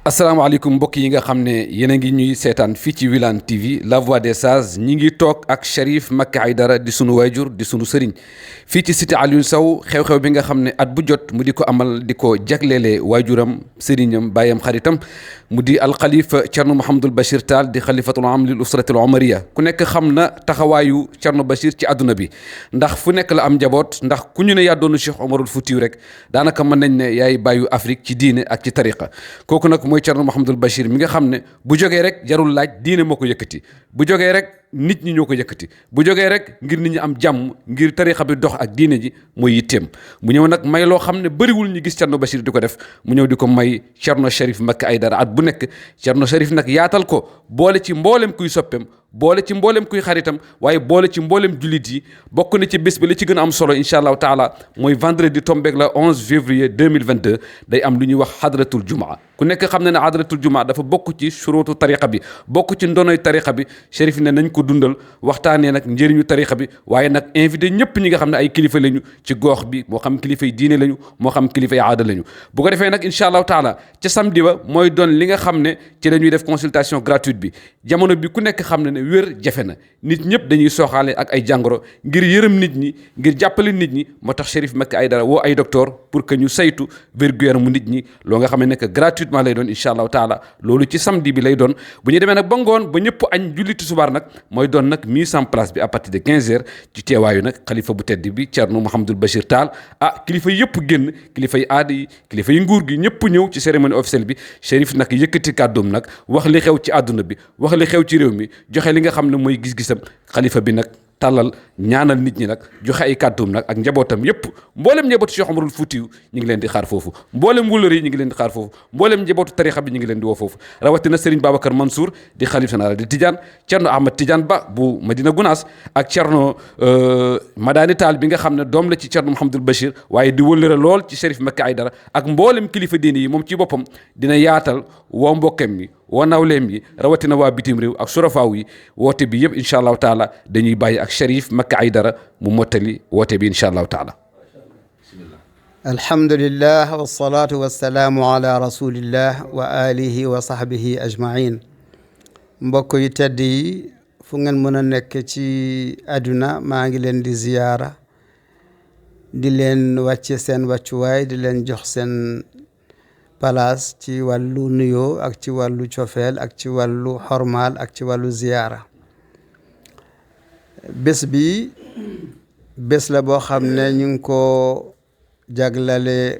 asalaamaaleykum mbokk yi nga xam ne yéen a ngi ñuy seetaan fii ci Wilane TV la voix des sages ñi ngi toog ak Cherif Maka Aidara di sunu wayjur di sunu sëriñ fii ci cité Alioune Sow xew-xew bi nga xam ne at bu jot mu di ko amal di ko jagleele wayjuram sëriñam bàyyam xaritam mu di alxalifa Thierno Mouhamadul Bachir Tall di xalifatul am lil usratil omariya ku nekk xam na taxawaayu Thierno Bachir ci àdduna bi ndax fu nekk la am njaboot ndax ku ñu ne yaa doonu Cheikh Omarul Foutiyu rek daanaka mën nañ ne yaay bàyyu Afrique ci diine ak ci tariqa kooku nag mooy Thierno Mouhamadul Bachir mi nga xam ne bu jógee rek jarul laaj diine moo ko yëkkati bu jógee rek nit ñi ñoo ko yëkkati bu jógee rek ngir nit ñi am jàmm ngir tariqa bi dox ak diine ji mooy yitteem mu ñëw nag may loo xam ne bëriwul ñu gis Thierno Bachir di ko def mu ñëw di ko may Thierno Cherif Maka Aidara at bu nekk Thierno Cherif nag yaatal ko boole ci mboolem kuy soppeem boole ci mboolem kuy xaritam waaye boole ci mboolem jullit yi bokk na ci bés bi li ci gën a am solo incha allahu taala mooy vendredi tombeeg la 11 février 2022 day am lu ñuy wax hadratul jumaa ku nekk xam ne ne hadratul jumaa dafa bokk ci surutu tariqa bi bokk ci ndonoy tariqa bi Cherif ne nañ ko dundal waxtaanee nag njëriñu tariqa bi waaye nag invité ñëpp ñi nga xam ne ay kilifa lañu ci gox bi moo xam kilifa yi diine lañu moo xam kilifa yi aada lañu bu ko defee nag incha allahu taala ca samedi ba mooy doon li nga xam ne ci la ñuy def consultation gratuite bi jamono bi ku nekk xam ne wér jafe na nit ñëpp dañuy sooxaale ak ay jàngoro ngir yërëm nit ñi ngir jàppale nit ñi moo tax Cherif Maka Aidara woo ay docteur pour que ñu saytu wér-gu-yaramu nit ñi loo nga xam ne que gratuitement lay doon incha allahu taala loolu ci samedi bi lay doon bu ñu demee nag ba ngoon ba ñëpp añ julliti subaar nag mooy doon nag mise en place bi à partir de 15 heures ci teewaayu nag xalifa bu tedd bi Thierno Mouhamadul Bachir Tall kilifa yëpp génn kilifa yi aada yi kilifa yi nguur gi ñëpp ñëw ci cérémonie officielle bi Cherif nag yëkkati kàddoom nag wax li xew ci àdduna bi wax li xew ci réew mi joxe li nga xam ne mooy gis-gisam xalifa bi nag tàllal ñaanal nit ñi nag joxe ay kàddoom nag ak njabootam yépp mboolem njabootu Cheikh Omarul Foutiyu ñu ngi leen di xaar foofu mboolem wulër yi ñu ngi leen di xaar foofu mboolem njabootu tarixa bi ñu ngi leen di woo foofu rawatina Serigne Babacar Mansour di xalif général di Tidiane Thierno Ahmad Tidiane Ba bu Madina Gounass ak Thierno Madani Tall bi nga xam ne doom la ci Thierno Mouhamadul Bachir waaye di wëllëre lool ci Cherif Maka Aidara ak mboolem kilifa diine yi moom ci boppam dina yaatal woo mbokkam mi woo nawleem yi rawatina waa bitim réew ak surafaaw yi woote bi yëpp incha allahu taala dañuy bàyyi ak Cherif Maka Aidara mu mottali woote bi incha allahu taala alhamdulillah wassalatu wassalaamu ala rasulillah wa alihi wa sahbihi ajmain mbokk yu tedd yi fu ngeen mën a nekk ci àdduna maa ngi leen di ziyaara di leen wàcce seen wàccuwaay di leen jox seen palaas ci wàllu nuyoo ak ci wàllu cofeel ak ci wàllu xormaal ak ci wàllu ziyaara bés bi bés la boo xam ne ñu ngi ko jaglale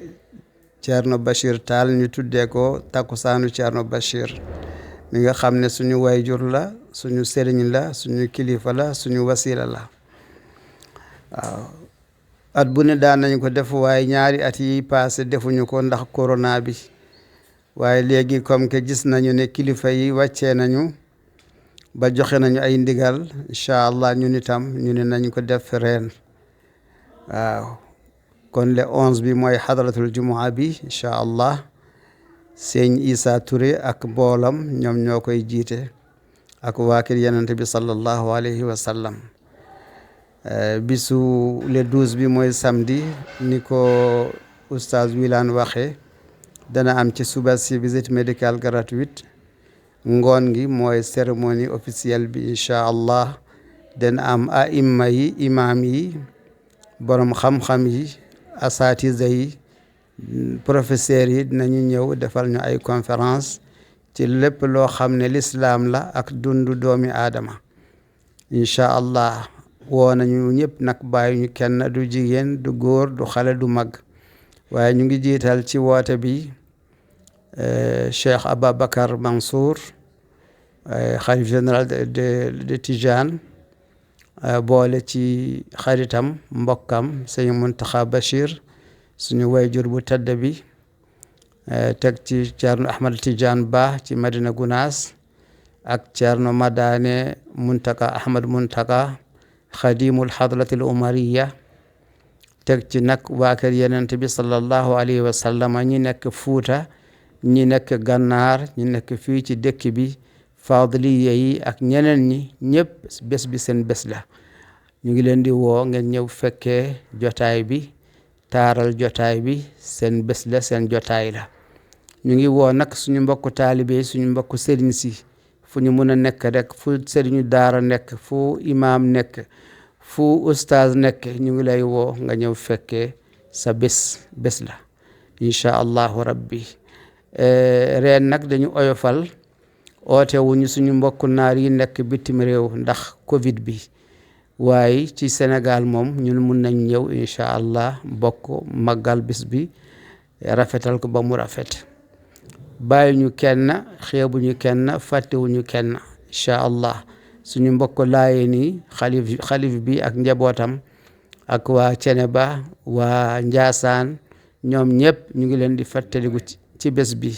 Thierno Bachir Tall ñu tuddee ko takkusaanu Thierno Bachir mi nga xam ne suñu wayjur la suñu sëriñ la suñu kilifa la suñu wasila la waaw at bu ne daan nañu ko def waaye ñaari at yi passé defuñu ko ndax corona bi waaye léegi comme que gis nañu ne kilifa yi wàccee nañu ba joxe nañu ay ndigal incha allah ñun itam ñu ne nañ ko def ren waaw kon le 11 bi mooy hadratul jumaa bi incha allah sëñ Issa Touré ak mboolam ñoom ñoo koy jiite ak waa kër Yonent bi sallallahu alayhi wa sallam bisu le 12 bi mooy samedi ni ko oustaz Wilane waxee dana am ci suba si visite médicale gratuite ngoon gi mooy cérémonie officielle bi incha allah dana am aimma yi imam yi borom xam-xam yi asatiza yi professeurs yi dinañu ñëw defal ñu ay conférence ci lépp loo xam ne l'islam la ak dundu doomi aadama incha allah woo nañu ñëpp nag bàyyi ñu kenn du jigéen du góor du xale du mag waaye ñu ngi jiital ci woote bi Cheikh Ababacar Mansour xalif général de Tijane boole ci xaritam mbokkam sëñ Muntaxa Bachir suñu wayjur bu tedd bi teg ci Thierno Ahmad Tidiane Ba ci Madina Gounass ak Thierno Madane Muntaka Ahmad Muntaka xadimul hadratil umariya teg ci nag waa kër Yonent bi sallallahu alayhi wa sallam ñi nekk Fuuta ñi nekk Gànnaar ñi nekk fii ci dëkk bi fadliya yi ak ñeneen ñi ñëpp bés bi seen bés la ñu ngi leen di woo ngeen ñëw fekkee jotaay bi taaral jotaay bi seen bés la seen jotaay la ñu ngi woo nag suñu mbokku taalibe suñu mbokku sëriñ si fu ñu mun a nekk rek fu sëriñu daara nekk fu imaam nekk fu ustaaz nekk ñu ngi lay woo nga ñëw fekkee sa bés la incha allahu rabbi reen nag dañu oyofal oote wuñu suñu mbokku naar yi nekk bitim réew ndax covid bi waaye ci Sénégal moom ñun mun nañ ñëw incha allah bokk màggal bis bi rafetal ko ba mu rafet bàyyi ñu kenn xeebuñu kenn fàttewuñu kenn incha allah suñu mbokk laaye ni xalif bi ak njabootam ak waa Ceneba waa Njaasaan ñoom ñëpp ñu ngi leen di fàttaliku ci bés bi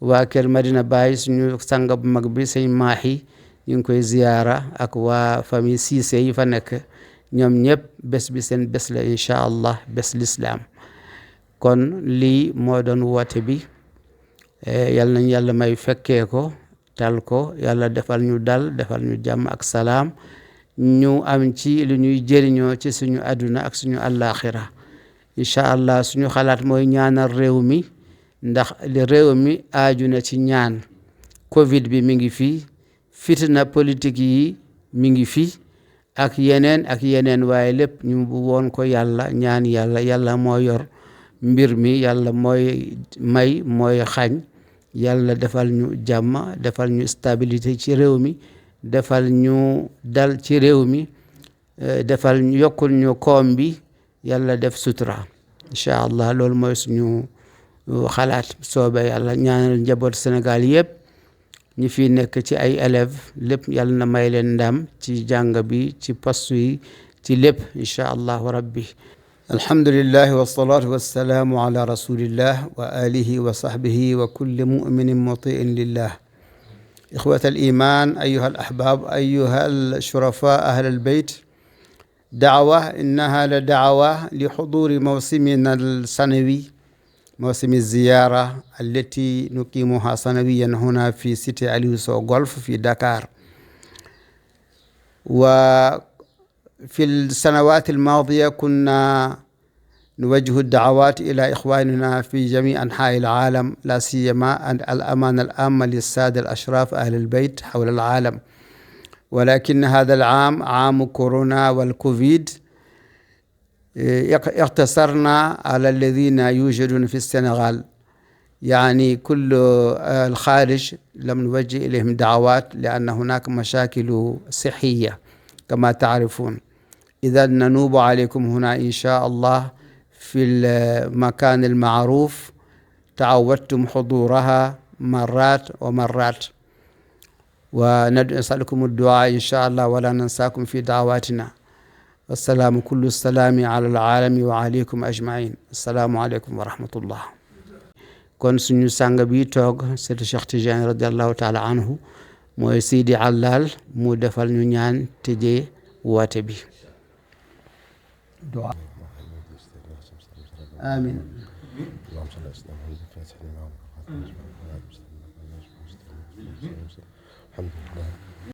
waa kër Madina Baye suñu sang bu mag bi sëñ Maahi ñu ngi koy ziyaara ak waa famille Cissé yi fa nekk ñoom ñëpp bés bi seen bés la incha allah bés lislaam kon lii moo doon woote bi yal nañ yàlla may fekkee ko tal ko yàlla defal ñu dal defal ñu jàmm ak salaam ñu am ci lu ñuy jëriñoo ci suñu àdduna ak suñu àllaaxira incha allah suñu xalaat mooy ñaanal réew mi ndax réew mi aaju na ci ñaan covid bi mi ngi fii fitna politique yi mi ngi fii ak yeneen waaye lépp ñu woon ko yàlla ñaan yàlla moo yor mbir mi yàlla mooy may mooy xañ yàlla defal ñu jàmm defal ñu stabilité ci réew mi defal ñu dal ci réew mi defal ñu yokkul ñu koom bi yàlla def sutura incha allah loolu mooy suñu xalaat soobee yàlla ñaanal njaboot Sénégal yëpp ñi fi nekk ci ay élèves lépp yàlla na may leen ndam ci jàng bi ci poste yi ci lépp incha allahu rabbi alhamdulillahi wassalatu wassalaamu ala rasulillah wa alihi wa sahbihi wa kulli muminin mutiin lillah ixwat aliman ayuha alahbab ayuha alshurafa ahl albayt daawa innaha la daawa lixuduri mawsimina alsanawi موسم الزيارة التي نقيمها سنويا هنا في سيتي علي سو غولف في دكار. وفي السنوات الماضية كنا نوجه الدعوات إلى إخواننا في جميع أنحاء العالم لا سيما الأمانة العامة للسادة الأشراف أهل البيت حول العالم، ولكن هذا العام عام كورونا والكوفيد اقتصرنا على الذين يوجدون في السنغال، يعني كل الخارج لم نوجه إليهم دعوات لأن هناك مشاكل صحية كما تعرفون. إذا ننوب عليكم هنا إن شاء الله في المكان المعروف، تعودتم حضورها مرات ومرات، ونسألكم الدعاء إن شاء الله ولا ننساكم في دعواتنا. والسلام كل السلام على العالم وعليكم أجمعين. السلام عليكم ورحمة الله. kon suñu sang bi toog Seydi Cheikh Tidiane radiallahu taala anhu mooy Sidi Allal mu defal ñu ñaan tëjee woote bi. آمين. اللهم صل على سيدنا محمد الفاتح لما أغلق الحمد لله.